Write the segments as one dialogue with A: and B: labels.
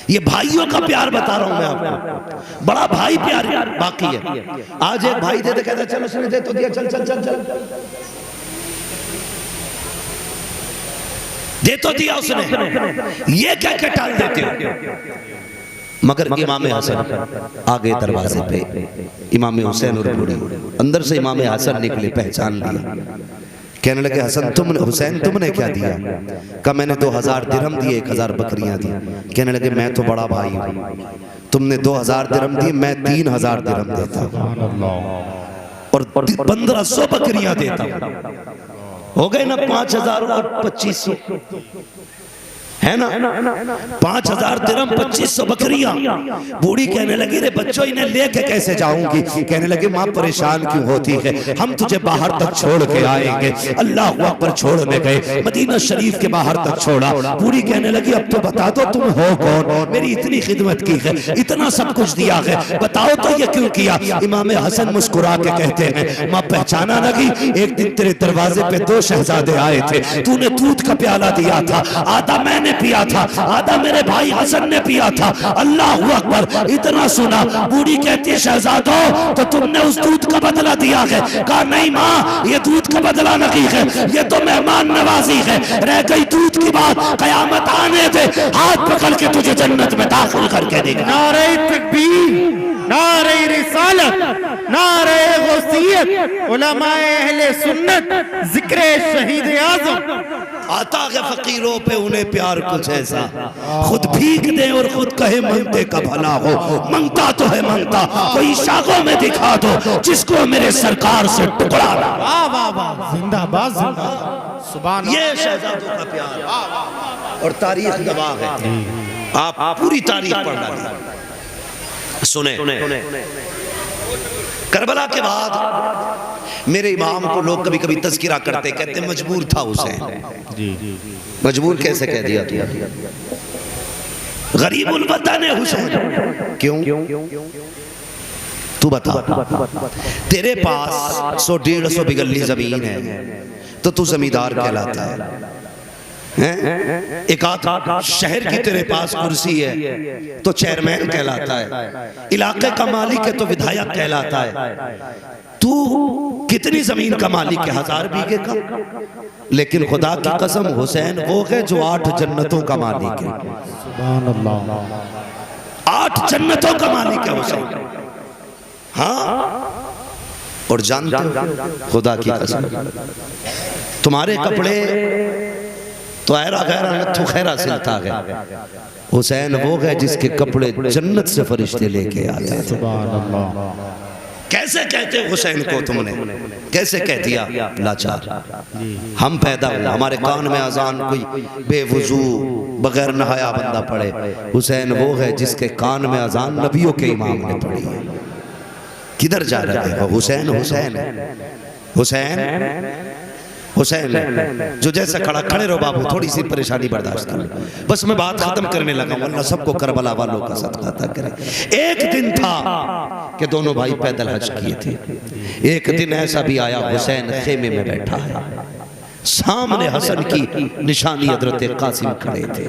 A: ये भाइयों का प्यार बता रहा हूं मैं आपको, बड़ा भाई प्यार बाकी है। आज एक भाई दे दे कहता चलो सुन दे तो दिया, चल चल चल चल दे तो दिया उसने, ये कह के टाल देते हो। मगर इमाम हसन आगे दरवाजे पे, इमाम हुसैन और बूढ़ी, अंदर से इमाम हसन निकले, पहचान लिया। कहने लगे हसन तुमने, हुसैन तुमने क्या दिया? कहा मैंने 2000 दिरहम दिए, 1000 बकरियां दी। कहने लगे मैं तो बड़ा भाई हूं, तुमने 2000 दिरहम दिए, मैं 3000 दिरहम देता हूं और 1500 बकरियां देता हूं। हो गए ना 5000 और 2500, है ना 5000 दिरहम 2500 बकरियां। बूढ़ी कहने लगी रे बच्चों इन्हें लेके कैसे जाऊंगी? कहने लगे माँ परेशान क्यों होती है, हम तुझे बाहर तक छोड़ के आएंगे। अल्लाह अकबर छोड़ने गए, मदीना शरीफ के बाहर तक छोड़ा। बूढ़ी कहने लगी अब तो बता दो तुम हो कौन, मेरी इतनी खिदमत की है, इतना सब कुछ दिया है, बताओ तो ये क्यों किया? इमाम हसन मुस्कुरा के कहते हैं माँ पहचाना लगी, एक दिन तेरे दरवाजे पे 2 शहजादे आए थे, तूने दूध का प्याला दिया था, आधा मैंने पिया था, आधा मेरे भाई हसन ने पिया था। अल्लाह अकबर, इतना सुना। बूढ़ी कहती है शहजादों तो तुमने उस दूध का बदला दिया है? कहा नहीं माँ ये दूध का बदला नहीं है, ये तो मेहमान नवाजी है। रह गई दूध की बात, कयामत आने दे हाथ पकड़ के तुझे जन्नत में दाखिल करके देगा।
B: नारे तकबीर, नारे रिसालत, नारे गौसियत, उलमाए अहले सुन्नत, जिक्रे शहीद आज़म।
A: आता है फकीरों पे उन्हें प्यार कुछ ऐसा, खुद भीख दे और खुद कहे मंगते का भला हो। मंगता तो है मंगता, कोई शाखों में दिखा दो जिसको मेरे सरकार से टुकड़ा।
B: वाह वाह वाह, जिंदाबाद जिंदाबाद, सुभान
A: ये शहजादों का प्यार और तारीख गवाह है। आप पूरी तारीख पढ़ना सुने। करबला के बाद मेरे इमाम को लोग कभी कभी तज़किरा करते, कहते मजबूर था हुसैन। मजबूर कैसे कह दिया तू? गरीबुल वतन है हुसैन। क्यों? तू बता, तेरे पास 100-150 बिगली जमीन है तो तू जमींदार कहलाता है। एक आध शहर की तेरे पास कुर्सी है तो चेयरमैन कहलाता है, इलाके का मालिक है तो विधायक कहलाता है। तू कितनी जमीन का मालिक है? 1000 बीघे का। लेकिन खुदा की कसम हुसैन वो है जो 8 जन्नतों का मालिक है। सुभान अल्लाह, 8 जन्नतों का मालिक है हुसैन। हाँ, और जानते हो खुदा की कसम तुम्हारे कपड़े तो ऐरा गैरा नत्थु खैरा सिलता है, हुसैन वो है जिसके कपड़े जन्नत से फरिश्ते लेके आते थे। कैसे कहते हुसैन को तुमने, कैसे कह दिया? लाचार हम पैदा हुए, हमारे कान में अजान कोई बेवुजू बगैर नहाया बंदा पढ़े। हुसैन वो है जिसके कान में अजान नबियों के इमाम ने पढ़ी है। किधर जा रहे हैं? हुसैन हुसैन हुसैन हुसैन जो जैसा खड़ा, खड़े रहो बाबू, थोड़ी सी परेशानी बर्दाश्त करो। बस मैं बात खत्म करने लगा हूं, अल्लाह सबको करबला वालों का सदका अता करे। एक दिन था कि दोनों भाई पैदल हज किए थे। एक दिन ऐसा भी आया हुसैन खेमे में बैठा है, सामने हसन की निशानी हजरत कासिम खड़े थे।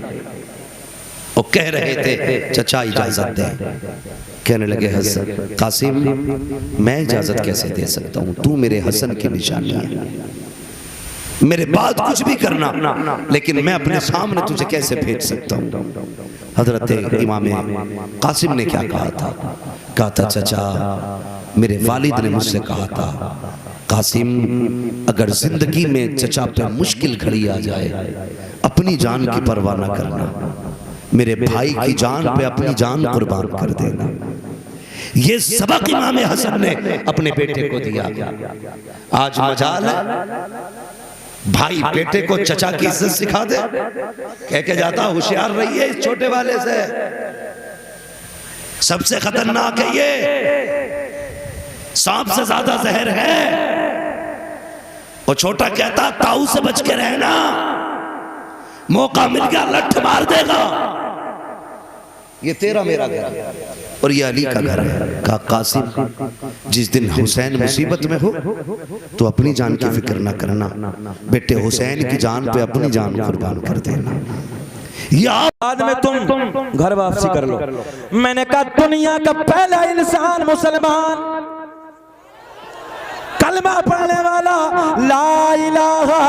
A: वो कह रहे थे चचा इजाजत दे। कहने लगे हसन कासिम मैं इजाजत कैसे दे सकता हूँ, तू मेरे हसन की निशानी है, मेरे बाद कुछ भी करना, लेकिन मैं अपने सामने तुझे कैसे भेज सकता हूँ? हजरत इमाम कासिम ने क्या कहा था? कहा था चचा मेरे वालिद ने मुझसे कहा था कासिम अगर जिंदगी में चचा पे मुश्किल घड़ी आ जाए अपनी जान की परवाह न करना, मेरे भाई की जान पे अपनी जान कुर्बान कर देना। ये सबक इमाम हसन ने अपने बेटे को दिया। आज मजाल है भाई बेटे को चचा की इज्जत सिखा दे, कह के जाता होशियार रहिए इस छोटे वाले से, सबसे खतरनाक है ये, सांप से ज्यादा जहर है। वो छोटा कहता ताऊ से बच के रहना, मौका मिल गया लठ मार देगा। ये तेरा मेरा घर है और ये अली का घर है। कहा कासिम जिस दिन हुसैन मुसीबत में हो तो अपनी जान की फिक्र ना करना, बेटे हुसैन की जान पे अपनी जान कुर्बान कर देना। या
C: बाद में तुम घर वापसी कर लो। मैंने कहा दुनिया का पहला इंसान मुसलमान कलमा पढ़ने वाला, ला इलाहा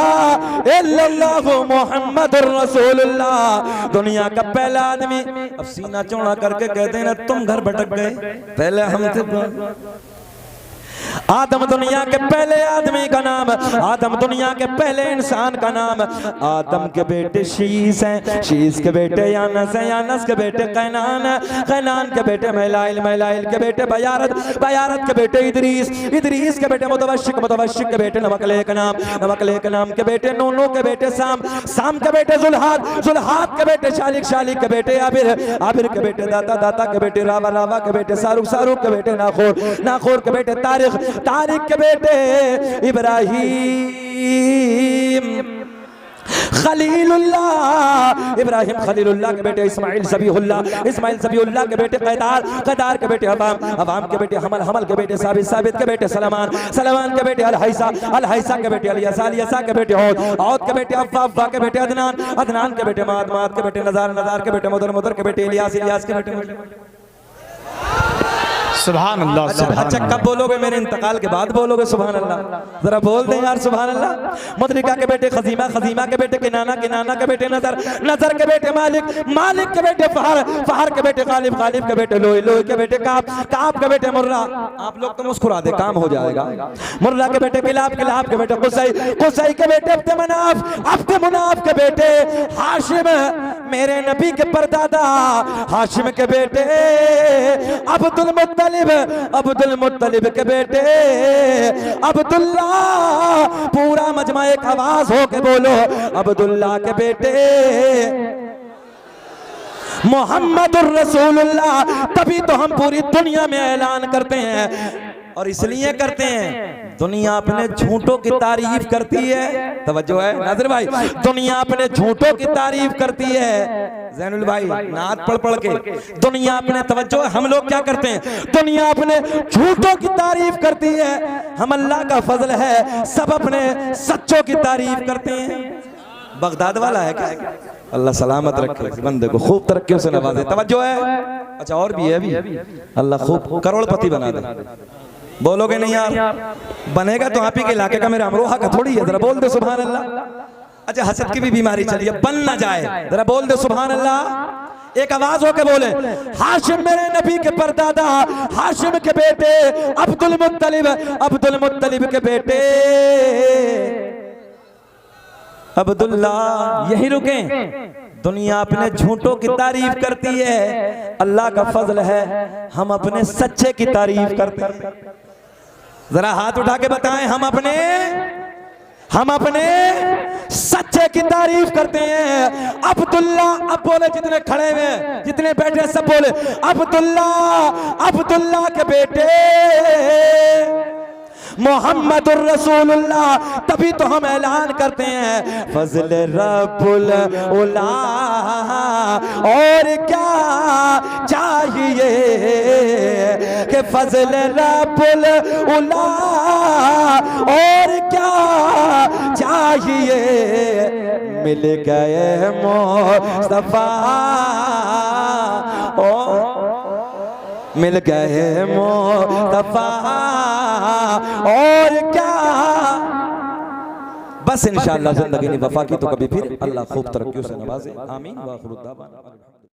C: इल्लल्लाहु मुहम्मदुर रसूलुल्लाह, दुनिया का पहला आदमी। अब सीना चौड़ा करके कहते हैं ना तुम घर भटक गए, पहले हम थे। आदम दुनिया के पहले आदमी का नाम, आदम दुनिया के पहले इंसान का नाम। आदम के बेटे शीस हैं, शीस के बेटे यानस हैं, यानस के बेटे कैनान हैं, कैनान के बेटे महलाइल, महलाइल के बेटे बयारत, बयारत के बेटे इदरीस, इदरीस के बेटे मुतवश्शिक, मुतवश्शिक के बेटे नवकलेक नाम, नवकलेक नाम के बेटे नूनू के बेटे साम, साम के बेटे जुल्हाद, जुल्हाद के बेटे शालिक, शालिक के बेटे आबिर, आबिर के बेटे दाता, दाता के बेटे रावा, रावा के बेटे सारुक, सारुक के बेटे नाखोर, नाखोर के बेटे तारिक, तारिक के बेटे इब्राहीम, खलीलुल्लाह, इब्राहिम खलीलुल्लाह के बेटे इस्माइल ज़बीहुल्लाह, इस्माइल ज़बीहुल्लाह के बेटे क़ैदार, क़ैदार के बेटे अवाम, अवाम के बेटे हमल, हमल के बेटे साबित, साबित के बेटे सलमान, सलमान के बेटे अल-हैसा, अल-हैसा के बेटे अलियसा, अलियसा के बेटे औद, औद के बेटे अफ़्फ़ा, अफ़्फ़ा के बेटे अदनान, अदनान के बेटे माद, माद के बेटे नज़ार, नज़ार के बेटे मुदर, मुदर के बेटे इलियास, इलियास के बेटे।
B: सुभान अल्लाह, सुभान
C: अच्छा कब बोलोगे? मेरे इंतकाल के बाद बोलोगे सुभान अल्लाह। जरा बोल दें यार सुभान अल्लाह। मुद्रिका के बेटे खजीमा, खजीमा के बेटे किनाना, किनाना के बेटे नजर, नजर के बेटे मालिक, मालिक के बेटे फहर, फहर के बेटे गालिब, गालिब के बेटे लोई, लोई के बेटे काब, काब के बेटे मुर्रा। आप लोग तो मुस्कुरा दे, काम हो जाएगा। मुर्रा के बेटे किलाब, किलाब के बेटे कुसै, कुसै के बेटे अब्द मनाफ, अब्द मनाफ के बेटे हाशिम, मेरे नबी के परदादा हाशिम के बेटे अब्दुल मुत्तलिब, अब्दुल मुत्तलिब के बेटे अब्दुल्ला। पूरा मजमा एक आवाज हो के बोलो, अब्दुल्ला के बेटे मोहम्मदुर रसूलुल्लाह। तभी तो हम पूरी दुनिया में ऐलान करते हैं, और इसलिए करते हैं दुनिया अपने झूठों की तारीफ करती है। तवज्जो है नाज़िर भाई, दुनिया अपने झूठों की तारीफ करती है। ज़ैनुल भाई नात पढ़ पढ़ के दुनिया अपने, तवज्जो है, हम लोग क्या करते हैं? दुनिया अपने झूठों की तारीफ करती है, हम अल्लाह का फजल है सब अपने सच्चों की तारीफ करते हैं। बगदाद वाला है क्या? अल्लाह सलामत रखे, बंदे को खूब तरक्कियों से नवाजे। तवज्जो है। अच्छा और भी है, अभी अल्लाह खूब करोड़पति बना दे। बोलोगे नहीं यार? बनेगा तो आप ही के इलाके का, मेरा अमरोहा का थोड़ी है। जरा बोल दे सुभान अल्लाह। अच्छा हसद की भी बीमारी चली है, बन ना जाए, जरा बोल दे सुभान अल्लाह। एक आवाज होके बोले, हाशिम मेरे नबी के परदादा, हाशिम के बेटे अब्दुल मुत्तलिब, अब्दुल मुत्तलिब के बेटे अब्दुल्ला। यही रुके। दुनिया अपने झूठों की तारीफ करती है, अल्लाह का फजल है हम अपने सच्चे की तारीफ करते हैं। जरा हाथ उठा के बताएं, हम अपने सच्चे की तारीफ करते हैं। अब्दुल्ला, अब बोले जितने खड़े हुए, जितने बैठे सब बोले अब्दुल्ला, अब्दुल्ला के बेटे मोहम्मदुर रसूलुल्लाह। तभी तो हम ऐलान करते हैं फजल रब्बुल उला, और क्या चाहिए कि फजल रब्बुल उला, और क्या चाहिए, मिल गए मुस्तफा, मिल गए मुस्तफा, और क्या। बस इंशाअल्लाह जिंदगी ने वफा की तो कभी फिर अल्लाह खूब तरक्कियों से नवाजे। आमीन।